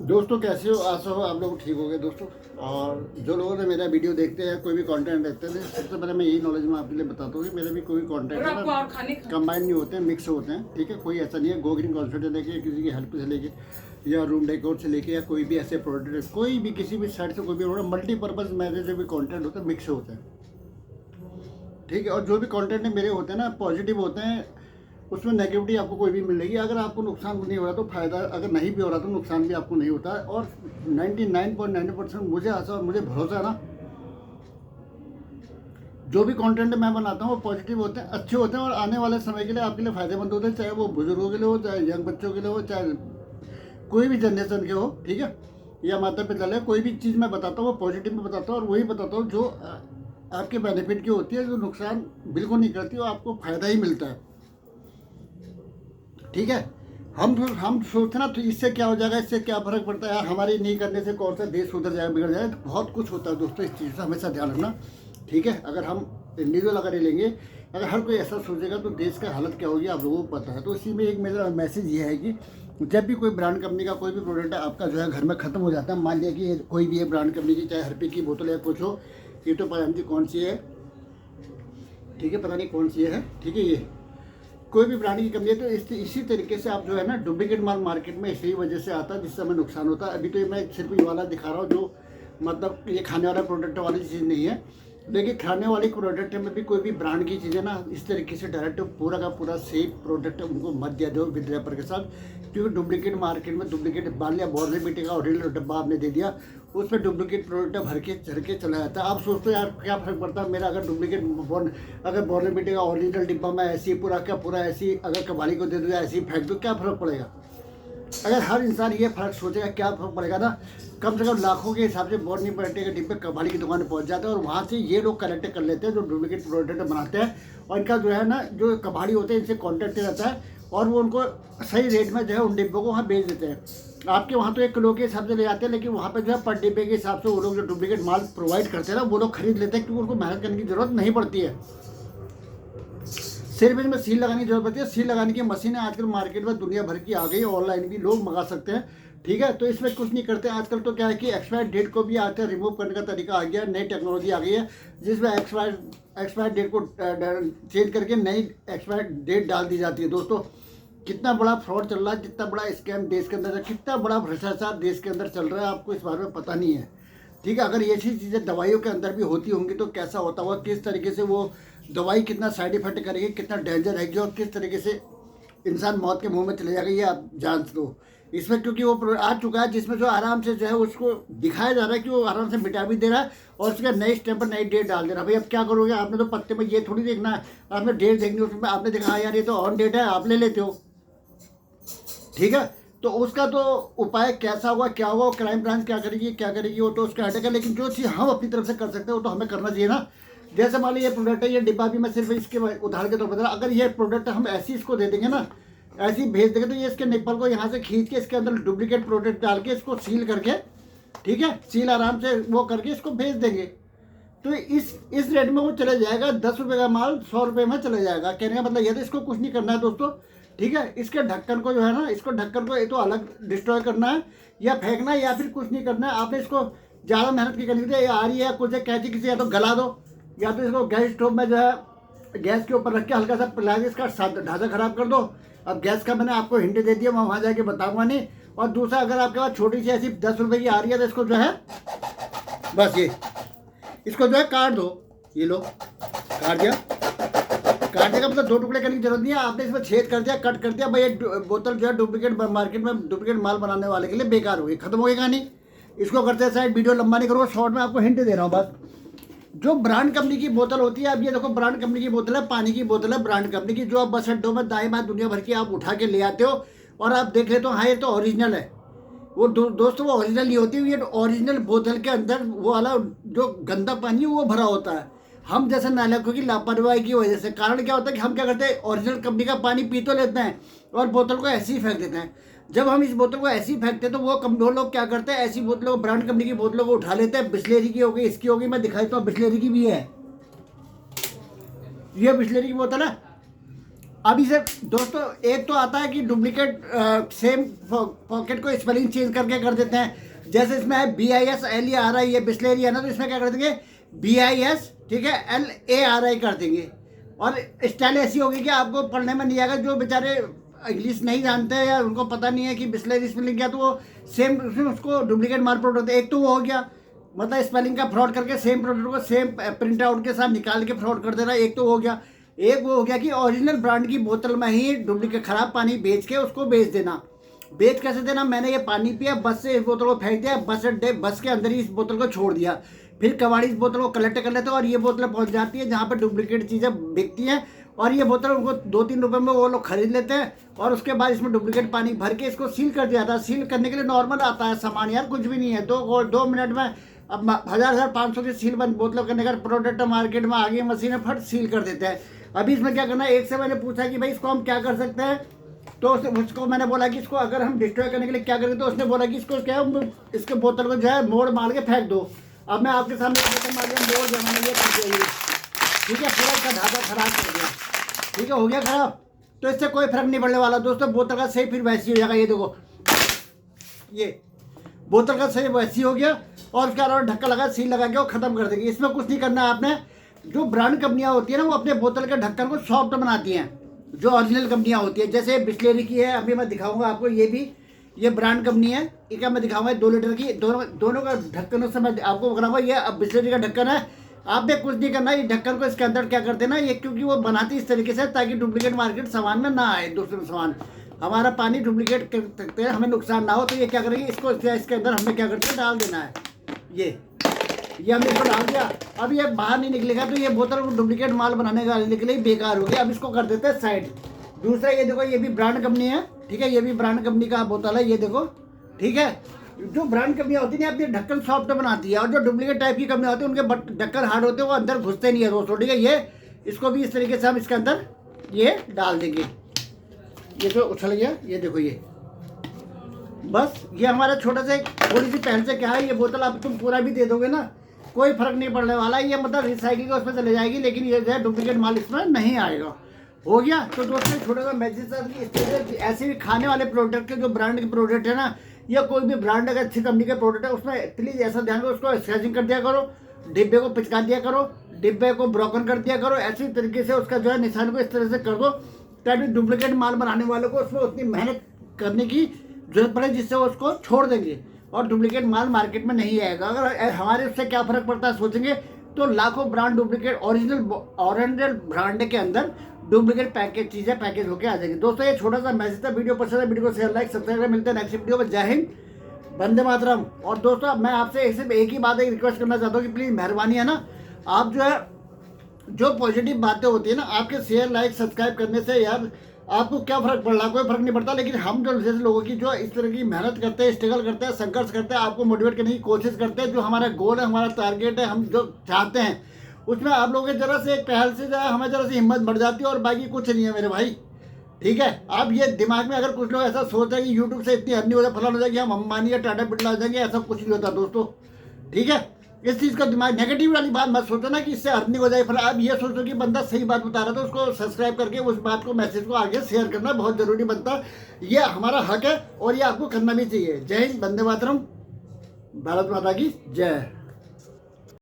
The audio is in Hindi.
दोस्तों कैसे हो? आशा हो आप लोग ठीक हो गए दोस्तों। और जो लोगों ने मेरा वीडियो देखते हैं, कोई भी कंटेंट देखते हैं, सबसे पहले मैं यही नॉलेज में आपके लिए बताता हूँ कि मेरे भी कोई कंटेंट है ना कंबाइन नहीं होते हैं, मिक्स होते हैं। ठीक है, कोई ऐसा नहीं है गो ग्रीन कॉन्सेप्ट से लेके किसी की हेल्प से लेके या रूम डेकोर से लेके या कोई भी ऐसे प्रोडक्ट कोई भी किसी भी साइड से कोई भी मल्टीपर्पज़ मेरे जो भी कॉन्टेंट होते हैं मिक्स होते हैं। ठीक है, और जो भी कंटेंट मेरे होते हैं ना पॉजिटिव होते हैं, उसमें नेगेटिविटी आपको कोई भी मिलेगी। अगर आपको नुकसान नहीं हो रहा तो फ़ायदा, अगर नहीं भी हो रहा तो नुकसान भी आपको नहीं होता है। और 99.9% मुझे आशा और मुझे भरोसा है ना, जो भी कंटेंट मैं बनाता हूँ वो पॉजिटिव होते हैं, अच्छे होते हैं और आने वाले समय के लिए आपके लिए फ़ायदेमंद होते हैं, चाहे वो बुजुर्गों के लिए हो, चाहे यंग बच्चों के लिए हो, चाहे कोई भी जनरेशन के हो। ठीक है, या माता पिता ले, कोई भी चीज़ मैं बताता हूँ वो पॉजिटिव में बताता हूँ और वही बताता हूँ जो आपके बेनिफिट की होती है, जो नुकसान बिल्कुल नहीं करती और आपको फ़ायदा ही मिलता है। ठीक है, हम सोचते ना तो इससे क्या हो जाएगा, इससे क्या फ़र्क पड़ता है यार, हमारी नहीं करने से कौन सा देश सुधर जाएगा बिगड़ जाएगा, तो बहुत कुछ होता है दोस्तों। इस चीज़ से हमेशा ध्यान रखना। ठीक है, अगर हम इंडिविजुअल अगर ये लेंगे, अगर हर कोई ऐसा सोचेगा तो देश का हालत क्या होगी आप लोगों को पता है। तो इसी में एक मेरा मैसेज ये है कि जब भी कोई ब्रांड कंपनी का कोई भी प्रोडक्ट आपका जो है घर में ख़त्म हो जाता है, मान लिया कि कोई भी है ब्रांड कंपनी की, चाहे हरपी की बोतल या कुछ हो, ये तो पता नहीं कौन सी है। ठीक है, पता नहीं कौन सी है। ठीक है, ये कोई भी ब्रांड की कंपनी है तो इसी तरीके से आप जो है ना डुप्लीकेट माल मार्केट में इसी वजह से आता है, जिससे हमें नुकसान होता है। अभी तो ये मैं सिर्फ ये वाला दिखा रहा हूँ जो मतलब ये खाने वाला प्रोडक्ट वाली चीज़ नहीं है, लेकिन खाने वाली प्रोडक्ट में भी कोई भी ब्रांड की चीज़ें ना इस तरीके से डायरेक्ट पूरा का पूरा सेफ प्रोडक्ट उनको मत दिया दो विद रैपर के साथ, क्योंकि डुप्लीकेट मार्केट में डुप्लीकेट मान लिया बॉर्नविटा का ओरिजिनल डब्बा आपने दे दिया, उसमें डुप्लीकेट प्रोडक्ट भर के चढ़ के चला जाता है। आप सोचते हो यार क्या फ़र्क पड़ता है मेरा अगर डुप्लीकेट अगर बॉर्नविटा का ओरिजिनल डिब्बा में ऐसी पूरा का पूरा ऐसी अगर कबाड़ी को दे दो या ऐसी फेंक दो, क्या फ़र्क पड़ेगा? अगर हर इंसान ये फ़र्क सोचेगा क्या फ़र्क पड़ेगा ना, कम से कम लाखों के हिसाब से बॉर्नविटा के डिब्बे कबाड़ी की दुकान पहुंच जाते हैं और वहाँ से ये लोग कलेक्ट कर लेते हैं जो डुप्लीकेट प्रोडक्ट बनाते हैं, और इनका जो है ना जो कबाड़ी होते हैं इनसे कॉन्टैक्ट रहता है और वो उनको सही रेट में जो है उन डिब्बों को वहाँ बेच देते हैं। आपके वहाँ तो 1 किलो के हिसाब से ले जाते हैं, लेकिन वहाँ पे जो है पर डिब्बे के हिसाब से वो लोग जो डुप्लीकेट माल प्रोवाइड करते हैं ना वो लोग खरीद लेते हैं, क्योंकि उनको मेहनत करने की ज़रूरत नहीं पड़ती है। सिर्फ इसमें सील लगाने की जरूरत पड़ती है। सील लगाने की मशीनें आजकल मार्केट में दुनिया भर की आ गई है, ऑनलाइन भी लोग मंगा सकते हैं। ठीक है, तो इसमें कुछ नहीं करते आजकल। तो क्या है कि एक्सपायर डेट को भी आते हैं रिमूव करने का तरीका आ गया है, नई टेक्नोलॉजी आ गई है जिसमें एक्सपायर डेट को चेंज करके नई एक्सपायर डेट डाल दी जाती है। दोस्तों कितना बड़ा फ्रॉड चल रहा है, कितना बड़ा स्कैम देश के अंदर, कितना बड़ा भ्रष्टाचार देश के अंदर चल रहा है, आपको इस बारे में पता नहीं है। ठीक है, अगर ये चीज़ें दवाइयों के अंदर भी होती होंगी तो कैसा होता होगा, किस तरीके से वो दवाई कितना साइड इफेक्ट करेगी, कितना डेंजर रहेगी और किस तरीके से इंसान मौत के मुंह में चले जाएगा, ये आप जान लो इसमें। क्योंकि वो आ चुका है जिसमें जो आराम से जो है उसको दिखाया जा रहा है कि वो आराम से मिटा भी दे रहा है और उसका नई स्टेप पर नई डेट डाल दे रहा है। भाई अब क्या करोगे, आपने तो पत्ते में ये थोड़ी देखना है, आपने डेट देखनी है, उसमें आपने देखा हाँ यार ये तो ऑन डेट है, आप ले लेते हो। ठीक है, तो उसका तो उपाय कैसा होगा, क्या होगा, क्राइम ब्रांच क्या करेगी क्या करेगी, वो तो उसका हटेगा। लेकिन जो चीज़ हम अपनी तरफ से कर सकते हैं वो तो हमें करना चाहिए ना। जैसे मान लीजिए ये प्रोडक्ट है, ये डिब्बा भी मैं सिर्फ इसके उदाहरण के तौर पर, अगर ये प्रोडक्ट हम ऐसी इसको दे देंगे ना, ऐसी भेज देंगे, तो ये इसके निप्पल को यहाँ से खींच के इसके अंदर डुप्लीकेट प्रोडक्ट डाल के इसको सील करके, ठीक है, सील आराम से वो करके इसको भेज देंगे। तो इस रेट में वो चले जाएगा, 10 रुपये का माल 100 रुपये में चले जाएगा। कहने का मतलब ये तो इसको कुछ नहीं करना है दोस्तों। ठीक है, इसके ढक्कन को जो है ना, इसको ढक्कन को ये तो अलग डिस्ट्रॉय करना है या फेंकना है या फिर कुछ नहीं करना है। आपने इसको ज़्यादा मेहनत की करनी थी, आ रही है कुछ कैची किसी, या तो गला दो या तो इसको गैस स्टोव में जो है गैस के ऊपर रख के हल्का सा पिला के इसका ढांचा खराब कर दो। अब गैस का मैंने आपको हिंट दे दिया, मैं वहाँ जाके बताऊँगा नहीं। और दूसरा, अगर आपके पास छोटी सी ऐसी 10 रुपये की आ रही है तो इसको जो है बस ये इसको जो है काट दो। ये लो, काट दिया। काटने का मतलब 2 टुकड़े करने की जरूरत नहीं है, आपने इसमें छेद कर दिया, कट कर दिया, भाई ये बोतल जो है डुप्लीकेट मार्केट में डुप्लीकेट माल बनाने वाले के लिए बेकार हो गई, खत्म हो गई कहानी। इसको करते साइड वीडियो लंबा नहीं करो, शॉर्ट में आपको हिंट दे रहा हूँ बस। जो ब्रांड कंपनी की बोतल होती है, अब ये देखो ब्रांड कंपनी की बोतल है, पानी की बोतल है ब्रांड कंपनी की, जो आप बस अड्डों में दाएं बाएं दुनिया भर की आप उठा के ले आते हो और आप देख लेते हो हाँ ये तो ओरिजिनल है। वो दोस्तों वो ओरिजिनल नहीं होती, ये ओरिजिनल बोतल के अंदर वो वाला जो गंदा पानी है वो भरा होता है। हम जैसे नालायकों की लापरवाही की वजह से, कारण क्या होता है कि हम क्या करते हैं, ओरिजिनल कंपनी का पानी पी तो लेते हैं और बोतल को ऐसे ही फेंक देते हैं। जब हम इस बोतल को ऐसे ही फेंकते हैं तो वो लोग क्या करते हैं, ऐसी बोतलों को, ब्रांड कंपनी की बोतलों को उठा लेते हैं। बिस्लेरी की हो गई, इसकी हो गई, मैं दिखाता हूँ बिस्लेरी की भी है, ये बिस्लेरी की बोतल है। अब इसे दोस्तों एक तो आता है कि डुप्लीकेट सेम पॉकेट को स्पेलिंग चेंज करके कर देते हैं। जैसे इसमें है BISLERI, ये बिस्लेरी है ना, तो इसमें क्या कर देंगे BIS, ठीक है, LARI कर देंगे। और स्टाइल ऐसी होगी कि आपको पढ़ने में नहीं आएगा। जो बेचारे इंग्लिश नहीं जानते हैं या उनको पता नहीं है कि बिस्लेरी स्पेलिंग क्या, तो वो सेम उसको डुप्लीकेट माल प्रोडक्ट, एक तो वो हो गया मतलब स्पेलिंग का फ्रॉड करके सेम प्रोडक्ट को सेम प्रिंट आउट के साथ निकाल के फ्रॉड कर देना, एक तो हो गया। एक वो हो गया कि ओरिजिनल ब्रांड की बोतल में ही डुप्लीकेट खराब पानी बेच के उसको बेच देना। बेच कैसे देना, मैंने ये पानी पिया, बस से इस बोतल को फेंक दिया, बस के अंदर ही इस बोतल को छोड़ दिया, फिर कबाड़ी इस बोतल को कलेक्ट कर लेते हैं और ये बोतलें पहुंच जाती है जहाँ पर डुप्लीकेट चीज़ें बिकती हैं। और ये बोतल उनको 2-3 रुपए में वो लोग खरीद लेते हैं और उसके बाद इसमें डुप्लीकेट पानी भर के इसको सील कर दिया था। सील करने के लिए नॉर्मल आता है सामान यार, कुछ भी नहीं है, 2 मिनट में अब 1000-1500 की सील बंद बोतल करने का प्रोडक्ट मार्केट में आ गई, मशीन फट सील कर देते हैं। अभी इसमें क्या करना है, एक से मैंने पूछा कि भाई इसको हम क्या कर सकते हैं, तो उसको मैंने बोला कि इसको अगर हम डिस्ट्रॉय करने के लिए क्या करें, तो उसने बोला कि इसको क्या इसके बोतल को जो है मोड़ मार के फेंक दो। अब मैं आपके सामने बोतल मार दिया, मोड़ जमाने ये कर दिया, ठीक है, पूरा इसका ढांचा खराब कर दिया, ठीक है, हो गया खराब। तो इससे कोई फर्क नहीं पड़ने वाला दोस्तों, बोतल का सही फिर वैसी हो जाएगा। ये देखो, ये बोतल का सही वैसी हो गया और उसके अलावा ढक्कन लगा, सील लगा के वो खत्म कर देंगे। इसमें कुछ नहीं करना है आपने। जो ब्रांड कंपनियां होती है ना, वो अपने बोतल के ढक्कन को सॉफ्ट बनाती हैं, जो ओरिजिनल कंपनियां होती है। जैसे बिस्लेरी की है, अभी मैं दिखाऊंगा आपको, ये भी ये ब्रांड कंपनी है, एक मैं दिखाऊंगा 2 लीटर की, दोनों का ढक्कन से मैं आपको बनाऊंगा। ये अब बिस्लेरी का ढक्कन है, आपने कुछ नहीं करना, ये ढक्कन को इसके अंदर क्या करते हैं ना, ये क्योंकि वो बनाती इस तरीके से ताकि डुप्लीकेट मार्केट सामान में ना आए, दूसरे सामान हमारा पानी डुप्लीकेट कर सकते हैं, हमें नुकसान ना हो। तो ये क्या करेंगे, इसको इसके अंदर हमें क्या करते हैं, डाल देना है। ये हमने इसको डाल दिया, अब ये बाहर नहीं निकलेगा, तो ये बोतल डुप्लीकेट माल बनाने का के लिए बेकार हो गया। अब इसको कर देते हैं साइड। दूसरा ये देखो, ये भी ब्रांड कंपनी है, ठीक है, ये भी ब्रांड कंपनी का बोतल है, ये देखो, ठीक है। जो ब्रांड कंपनियां होती है अपनी ढक्कन सॉफ्ट बनाती है, और जो डुप्लीकेट टाइप की कंपनियां होती है उनके ढक्कन हार्ड होते हैं, वो अंदर घुसते नहीं है दोस्तों, ठीक है। ये इसको भी इस तरीके से हम इसके अंदर ये डाल देंगे। ये तो उछल गया, ये देखो, ये बस ये हमारा छोटा सा थोड़ी सी पहल से क्या है, ये बोतल अब तुम पूरा भी दे दोगे ना, कोई फर्क नहीं पड़ने वाला। ये मतलब रिसाइकिल का उसमें चले जाएगी, लेकिन ये जो है डुप्लीकेट माल इसमें नहीं आएगा। हो गया। तो दोस्तों छोटा सा मैसेज था कि इस तरह से ऐसे भी खाने वाले प्रोडक्ट के जो ब्रांड के प्रोडक्ट है ना, या कोई भी ब्रांड अगर अच्छी कंपनी के प्रोडक्ट है, उसमें प्लीज़ ऐसा ध्यान करो, उसको स्क्रैचिंग कर दिया करो, डिब्बे को पिचका दिया करो, डिब्बे को ब्रोकन कर दिया करो, ऐसी तरीके से उसका जो है निशान को इस तरह से कर दो ताकि डुप्लीकेट माल बनाने वालों को उसमें उतनी मेहनत करने की जरूरत पड़े, जिससे वो उसको छोड़ देंगे और डुप्लीकेट माल मार्केट में नहीं आएगा। अगर हमारे उससे क्या फ़र्क पड़ता है सोचेंगे तो लाखों ब्रांड डुप्लीकेट ओरिजिनल ब्रांड के अंदर डुप्लीकेट पैकेज चीज़ें पैकेज होकर आ जाएंगे। दोस्तों ये छोटा सा मैसेज था, वीडियो पसंद है वीडियो को शेयर लाइक सब्सक्राइब, मिलते हैं नेक्स्ट वीडियो में। जय हिंद, वंदे मातरम। और दोस्तों मैं आपसे सिर्फ एक ही बात एक रिक्वेस्ट करना चाहता हूँ कि प्लीज़ मेहरबानी है ना, आप जो है जो पॉजिटिव बातें होती है ना, आपके शेयर लाइक सब्सक्राइब करने से यार आपको क्या फ़र्क पड़ रहा है, कोई फ़र्क नहीं पड़ता। लेकिन हम जो जैसे लोगों की जो इस तरह की मेहनत करते हैं, स्ट्रगल करते हैं, संघर्ष करते हैं, आपको मोटिवेट करने की कोशिश करते हैं, जो हमारा गोल है, हमारा टारगेट है, हम जो चाहते हैं, उसमें आप लोगों के जरा से एक पहल से जो है हमें जरा सी हिम्मत बढ़ जाती है, और बाकी कुछ नहीं है मेरे भाई, ठीक है। आप ये दिमाग में अगर कुछ लोग ऐसा सोच रहे हैं कि यूट्यूब से इतनी अर्निंग हो जाए, फलाना हो जाए कि हम अंबानी या टाटा बिरला हो जाएंगे, ऐसा कुछ नहीं होता दोस्तों, ठीक है। इस चीज़ का दिमाग नेगेटिव वाली बात मत सोचो ना कि इससे अर्निंग हो जाए, फिर आप ये सोचो कि बंदा सही बात बता रहा था, उसको सब्सक्राइब करके उस बात को मैसेज को आगे शेयर करना बहुत ज़रूरी बनता है। ये हमारा हक है और ये आपको करना भी चाहिए। जय हिंद, वंदे मातरम, भारत माता की जय।